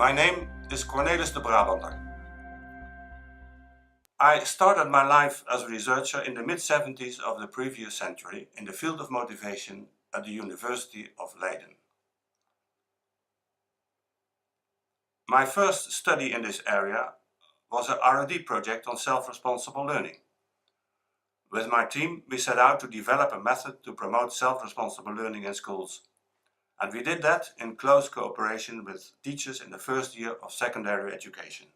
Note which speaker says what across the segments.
Speaker 1: My name is Cornelis de Brabander. I started my life as a researcher in the mid-70s of the previous century in the field of motivation at the University of Leiden. My first study in this area was an R&D project on self-responsible learning. With my team, we set out to develop a method to promote self-responsible learning in schools. And we did that in close cooperation with teachers in the first year of secondary education.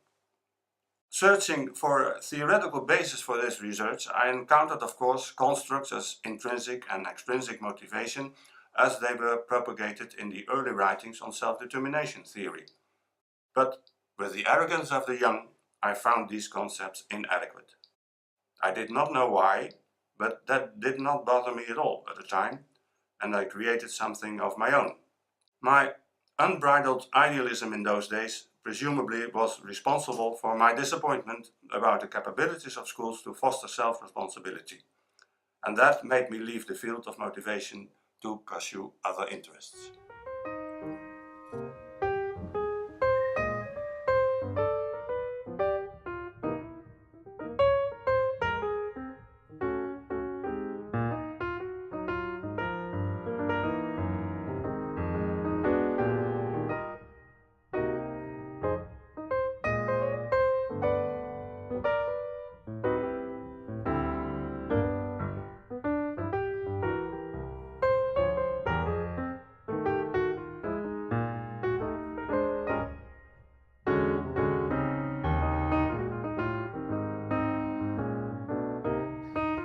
Speaker 1: Searching for a theoretical basis for this research, I encountered, of course, constructs as intrinsic and extrinsic motivation as they were propagated in the early writings on self-determination theory. But with the arrogance of the young, I found these concepts inadequate. I did not know why, but that did not bother me at all at the time, and I created something of my own. My unbridled idealism in those days presumably was responsible for my disappointment about the capabilities of schools to foster self-responsibility, and that made me leave the field of motivation to pursue other interests.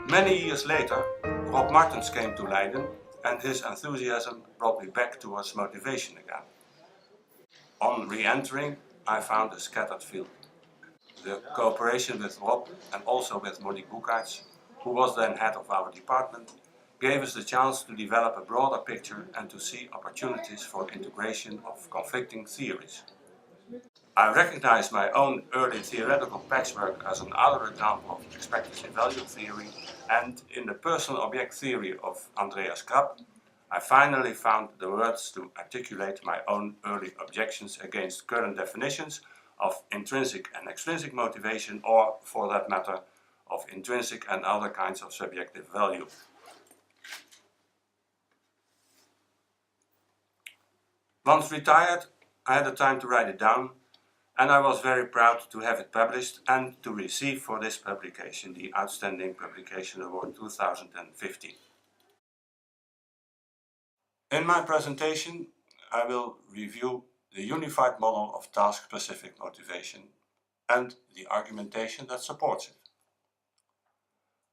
Speaker 1: Many years later, Rob Martens came to Leiden, and his enthusiasm brought me back towards motivation again. On re-entering, I found a scattered field. The cooperation with Rob and also with Monique Boekaerts, who was then head of our department, gave us the chance to develop a broader picture and to see opportunities for integration of conflicting theories. I recognize my own early theoretical patchwork as another example of expectancy value theory, and in the personal object theory of Andreas Krab, I finally found the words to articulate my own early objections against current definitions of intrinsic and extrinsic motivation, or, for that matter, of intrinsic and other kinds of subjective value. Once retired, I had the time to write it down, and I was very proud to have it published and to receive for this publication the Outstanding Publication Award 2015. In my presentation, I will review the unified model of task-specific motivation and the argumentation that supports it.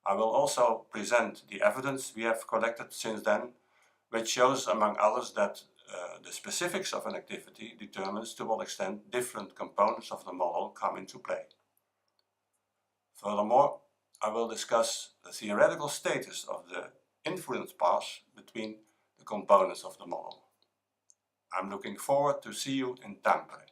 Speaker 1: I will also present the evidence we have collected since then, which shows, among others, that the specifics of an activity determines to what extent different components of the model come into play. Furthermore, I will discuss the theoretical status of the influence paths between the components of the model. I'm looking forward to see you in Tampere.